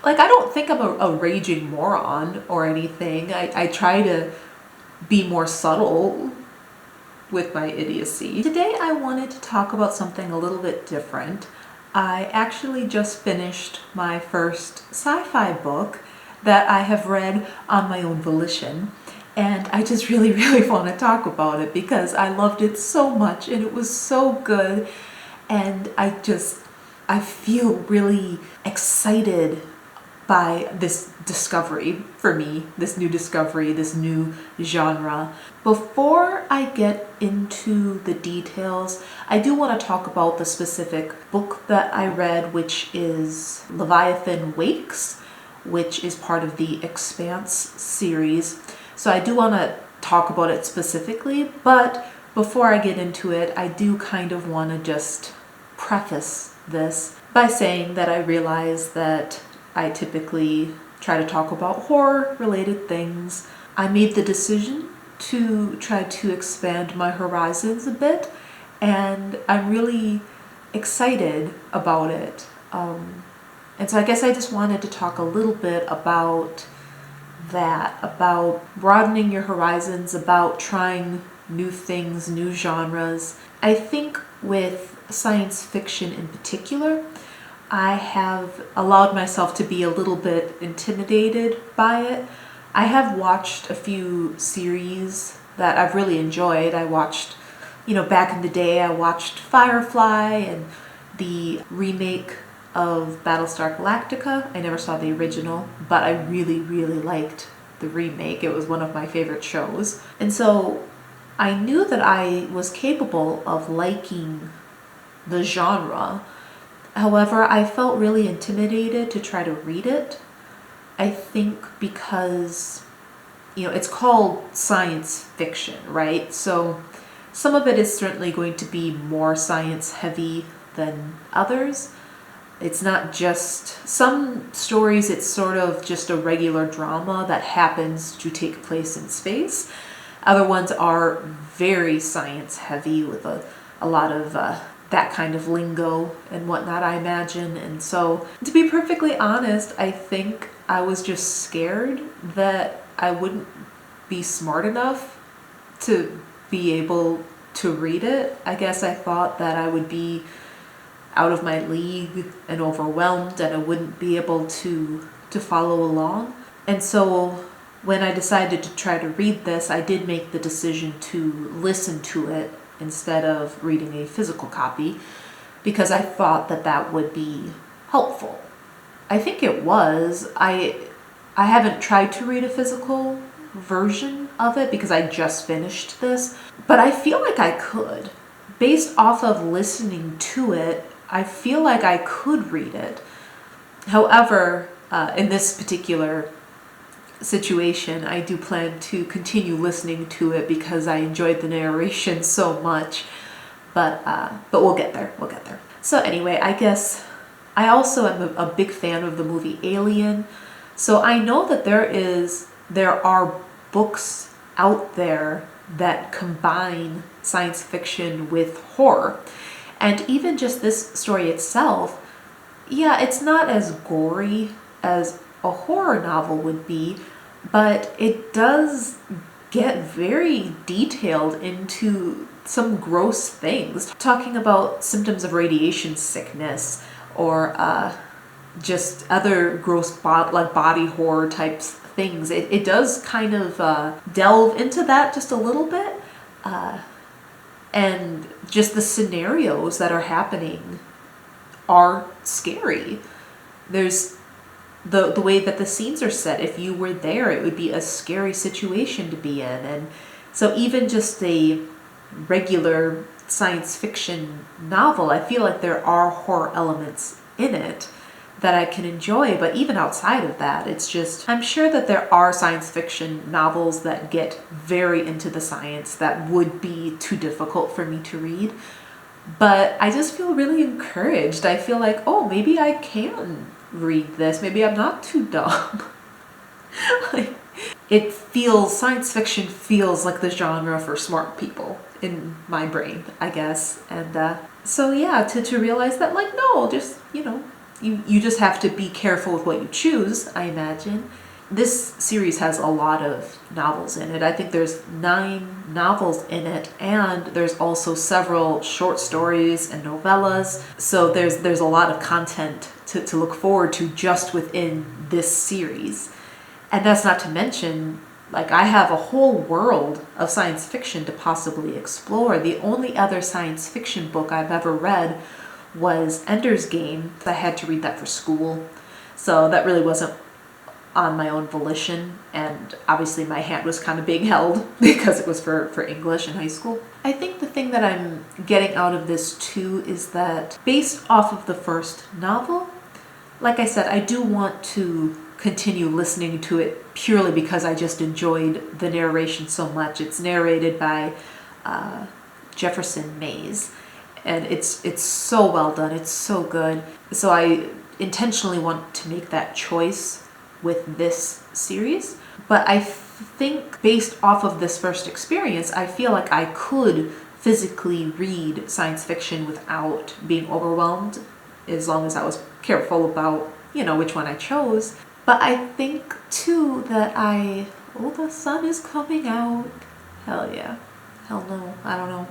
Like, I don't think I'm a raging moron or anything. I try to be more subtle with my idiocy. Today I wanted to talk about something a little bit different. I actually just finished my first sci-fi book that I have read on my own volition. And I just really, really want to talk about it because I loved it so much and it was so good. And I feel really excited by this discovery for me, this new discovery, this new genre. Before I get into the details, I do want to talk about the specific book that I read, which is Leviathan Wakes, which is part of the Expanse series. So I do want to talk about it specifically, but before I get into it, I do kind of want to just preface this by saying that I realize that I typically try to talk about horror-related things. I made the decision to try to expand my horizons a bit, and I'm really excited about it. And so I guess I just wanted to talk a little bit about that, about broadening your horizons, about trying new things, new genres. I think with science fiction in particular, I have allowed myself to be a little bit intimidated by it. I have watched a few series that I've really enjoyed. I watched, back in the day, I watched Firefly and the remake of Battlestar Galactica. I never saw the original, but I really, really liked the remake. It was one of my favorite shows. And so I knew that I was capable of liking the genre. However, I felt really intimidated to try to read it. I think because, it's called science fiction, right? So some of it is certainly going to be more science heavy than others. It's not just, some stories it's sort of just a regular drama that happens to take place in space. Other ones are very science heavy with a lot of that kind of lingo and whatnot, I imagine. And so, to be perfectly honest, I think I was just scared that I wouldn't be smart enough to be able to read it. I guess I thought that I would be out of my league and overwhelmed and I wouldn't be able to follow along. And so when I decided to try to read this, I did make the decision to listen to it instead of reading a physical copy because I thought that that would be helpful. I think it was. I haven't tried to read a physical version of it because I just finished this, but I feel like I could. Based off of listening to it, I feel like I could read it. However, in this particular situation, I do plan to continue listening to it because I enjoyed the narration so much. But we'll get there. We'll get there. So anyway, I guess I also am a big fan of the movie Alien. So I know that there are books out there that combine science fiction with horror. And even just this story itself, yeah, it's not as gory as a horror novel would be, but it does get very detailed into some gross things, talking about symptoms of radiation sickness or just other gross body horror types things. It does kind of delve into that just a little bit, and just the scenarios that are happening are scary. There's the way that the scenes are set. If you were there, it would be a scary situation to be in. And so even just a regular science fiction novel, I feel like there are horror elements in it that I can enjoy. But even outside of that, it's just, I'm sure that there are science fiction novels that get very into the science that would be too difficult for me to read. But I just feel really encouraged. I feel like, oh, maybe I can read this. Maybe I'm not too dumb. Science fiction feels like the genre for smart people in my brain, I guess. And so yeah, to realize that, like, no, just, you just have to be careful with what you choose, I imagine. This series has a lot of novels in it. I think there's 9 novels in it, and there's also several short stories and novellas. So there's a lot of content to look forward to just within this series. And that's not to mention, like, I have a whole world of science fiction to possibly explore. The only other science fiction book I've ever read was Ender's Game. I had to read that for school, so that really wasn't on my own volition, and obviously my hand was kind of being held because it was for English in high school. I think the thing that I'm getting out of this too is that based off of the first novel, like I said, I do want to continue listening to it purely because I just enjoyed the narration so much. It's narrated by Jefferson Mays, and it's so well done. It's so good. So I intentionally want to make that choice with this series. But I think based off of this first experience, I feel like I could physically read science fiction without being overwhelmed, as long as I was careful about, which one I chose. But I think too that the sun is coming out. Hell yeah. Hell no. I don't know.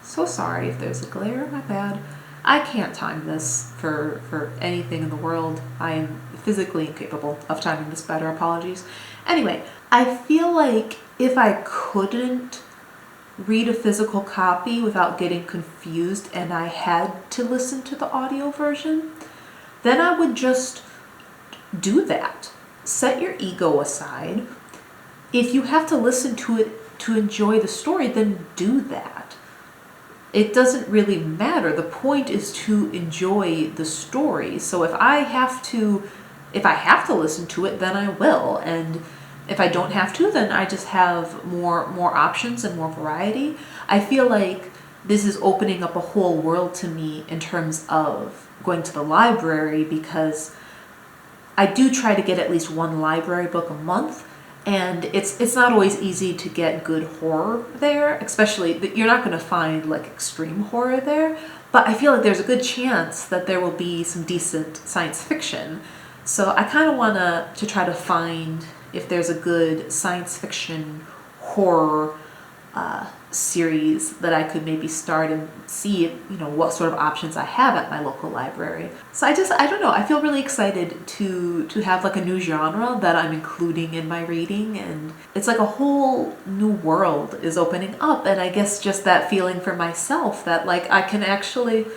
So sorry if there's a glare, my bad. I can't time this for anything in the world. I am physically incapable of timing this better. Apologies. Anyway, I feel like if I couldn't read a physical copy without getting confused and I had to listen to the audio version, then I would just do that. Set your ego aside. If you have to listen to it to enjoy the story, then do that. It doesn't really matter. The point is to enjoy the story. So if I have to listen to it, then I will. And if I don't have to, then I just have more options and more variety. I feel like this is opening up a whole world to me in terms of going to the library, because I do try to get at least one library book a month. And it's not always easy to get good horror there, especially you're not going to find like extreme horror there, but I feel like there's a good chance that there will be some decent science fiction. So I kind of want to try to find if there's a good science fiction horror series that I could maybe start and see, what sort of options I have at my local library. So I don't know, I feel really excited to have like a new genre that I'm including in my reading, and it's like a whole new world is opening up. And I guess just that feeling for myself that like I can actually,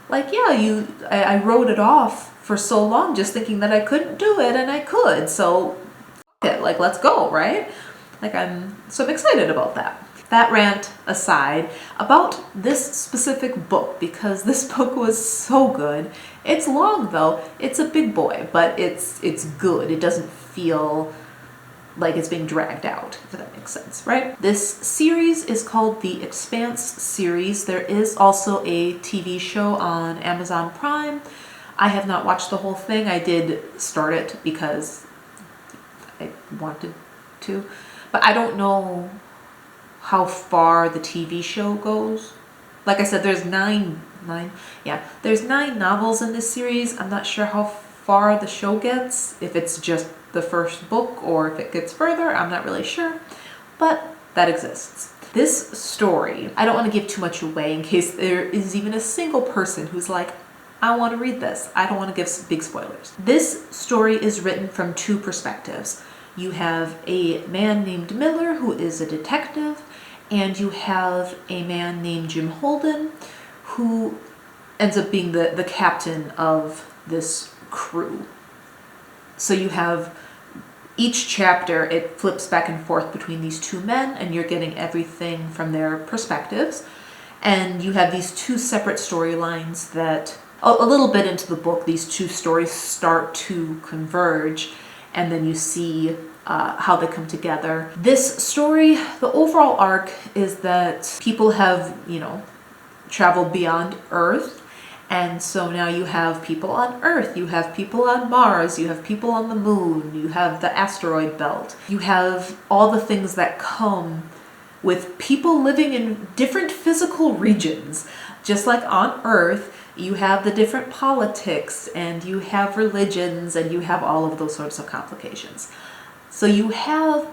like, yeah, I wrote it off for so long just thinking that I couldn't do it, and I could, so fuck it, like, let's go, right? Like, I'm excited about that. That rant aside, about this specific book, because this book was so good. It's long though, it's a big boy, but it's good. It doesn't feel like it's being dragged out, if that makes sense, right? This series is called the Expanse series. There is also a TV show on Amazon Prime. I have not watched the whole thing. I did start it because I wanted to, but I don't know how far the TV show goes. Like I said, there's there's 9 novels in this series. I'm not sure how far the show gets, if it's just the first book or if it gets further. I'm not really sure, but that exists. This story, I don't want to give too much away in case there is even a single person who's like, I want to read this. I don't want to give some big spoilers. This story is written from 2 perspectives. You have a man named Miller who is a detective, and you have a man named Jim Holden who ends up being the captain of this crew. So you have each chapter, it flips back and forth between these 2 men, and you're getting everything from their perspectives. And you have these 2 separate storylines that, a little bit into the book, these 2 stories start to converge, and then you see how they come together. This story, the overall arc is that people have, traveled beyond Earth, and so now you have people on Earth, you have people on Mars, you have people on the moon, you have the asteroid belt, you have all the things that come with people living in different physical regions. Just like on Earth, You have the different politics, and you have religions, and you have all of those sorts of complications. So you have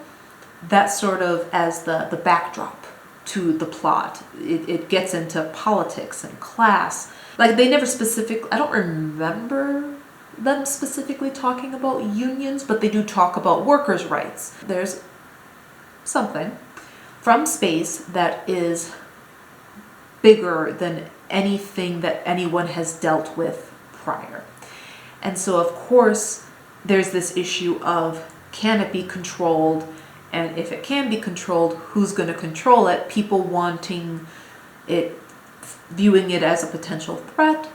that sort of as the backdrop to the plot. It gets into politics and class. Like, they never I don't remember them specifically talking about unions, but they do talk about workers' rights. There's something from space that is bigger than anything that anyone has dealt with prior. And so, of course, there's this issue of, can it be controlled? And if it can be controlled, who's going to control it? People wanting it, viewing it as a potential threat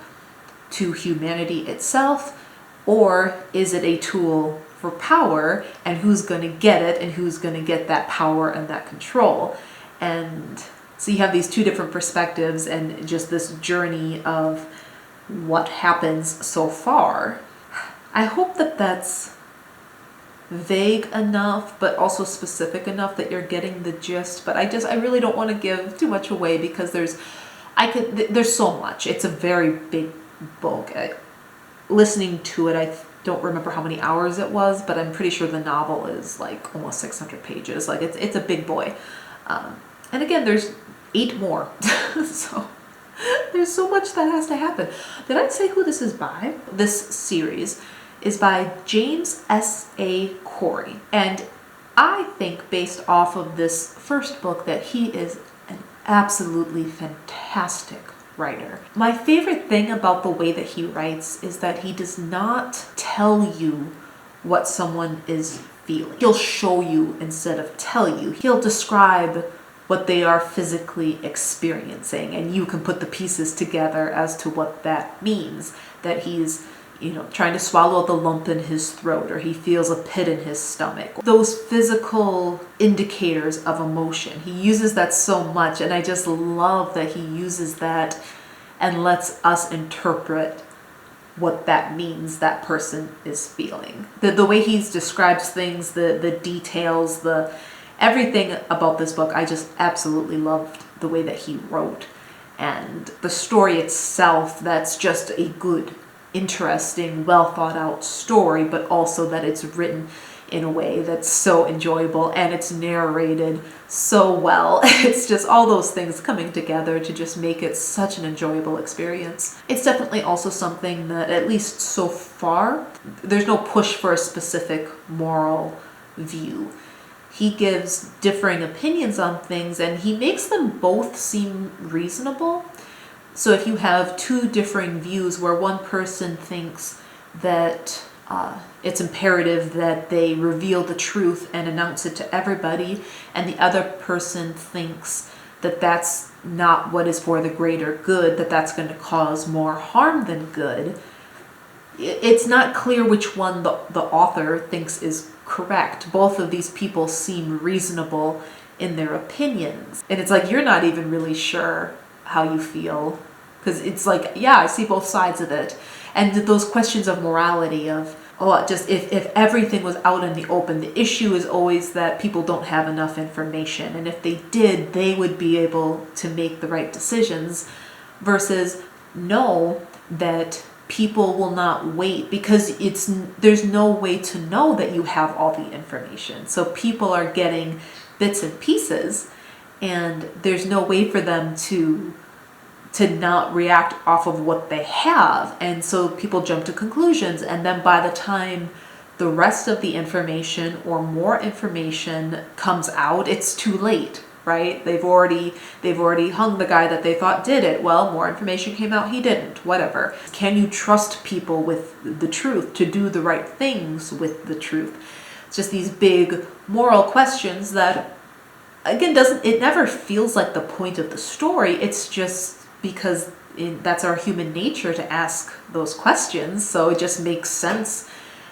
to humanity itself, or is it a tool for power, and who's going to get it, and who's going to get that power and that control? And so you have these two different perspectives, and just this journey of what happens so far. I hope that that's vague enough, but also specific enough that you're getting the gist. But I really don't want to give too much away, because there's so much. It's a very big book. Listening to it, I don't remember how many hours it was, but I'm pretty sure the novel is like almost 600 pages. Like, it's a big boy. And again, there's 8 more. So there's so much that has to happen. Did I say who this is by? This series is by James S.A. Corey. And I think, based off of this first book, that he is an absolutely fantastic writer. My favorite thing about the way that he writes is that he does not tell you what someone is feeling. He'll show you instead of tell you. He'll describe what they are physically experiencing, and you can put the pieces together as to what that means. That he's, trying to swallow the lump in his throat, or he feels a pit in his stomach. Those physical indicators of emotion. He uses that so much, and I just love that he uses that and lets us interpret what that means that person is feeling. The way he describes things, the details, everything about this book, I just absolutely loved the way that he wrote. And the story itself, that's just a good, interesting, well thought out story, but also that it's written in a way that's so enjoyable, and it's narrated so well. It's just all those things coming together to just make it such an enjoyable experience. It's definitely also something that, at least so far, there's no push for a specific moral view. He gives differing opinions on things, and he makes them both seem reasonable. So if you have two differing views where one person thinks that it's imperative that they reveal the truth and announce it to everybody, and the other person thinks that that's not what is for the greater good, that that's going to cause more harm than good, it's not clear which one the author thinks is correct. Both of these people seem reasonable in their opinions. And it's like, you're not even really sure how you feel. Because it's like, yeah, I see both sides of it. And those questions of morality of, just if everything was out in the open, the issue is always that people don't have enough information. And if they did, they would be able to make the right decisions. Versus, know that people will not wait, because there's no way to know that you have all the information. So people are getting bits and pieces, and there's no way for them to not react off of what they have. And so people jump to conclusions, and then by the time the rest of the information or more information comes out, it's too late. Right? They've already hung the guy that they thought did it. Well, more information came out, he didn't. Whatever. Can you trust people with the truth, to do the right things with the truth? It's just these big moral questions that, again, it never feels like the point of the story. It's just because that's our human nature to ask those questions. So it just makes sense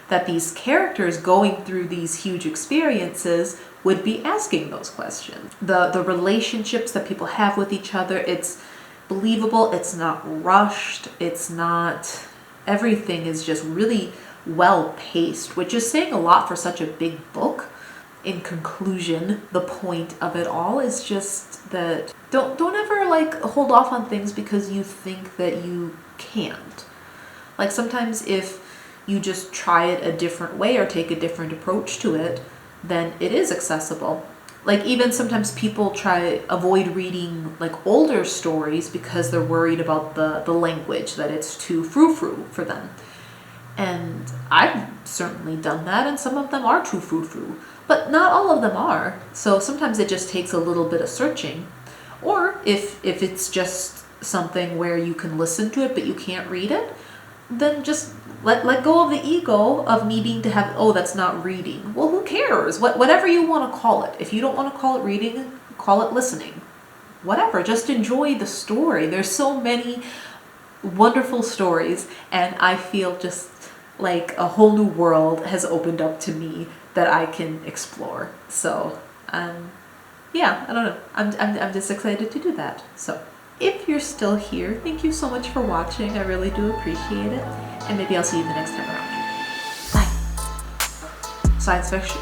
that these characters going through these huge experiences would be asking those questions. The relationships that people have with each other, it's believable, it's not rushed, everything is just really well paced, which is saying a lot for such a big book. in conclusion, the point of it all is just that don't ever like hold off on things because you think that you can't. Like sometimes if you just try it a different way or take a different approach to it, then it is accessible. Like even sometimes people avoid reading like older stories because they're worried about the language, that it's too frou-frou for them. And I've certainly done that, and some of them are too frou-frou, but not all of them are. So sometimes it just takes a little bit of searching. Or if it's just something where you can listen to it but you can't read it, then just let go of the ego of needing to have, oh, that's not reading. Well, who cares? Whatever you want to call it. If you don't want to call it reading, call it listening. Whatever, just enjoy the story. There's so many wonderful stories, and I feel just like a whole new world has opened up to me that I can explore. So, yeah, I don't know. I'm just excited to do that. So, if you're still here, thank you so much for watching. I really do appreciate it. And maybe I'll see you the next time around. Bye. Science fiction.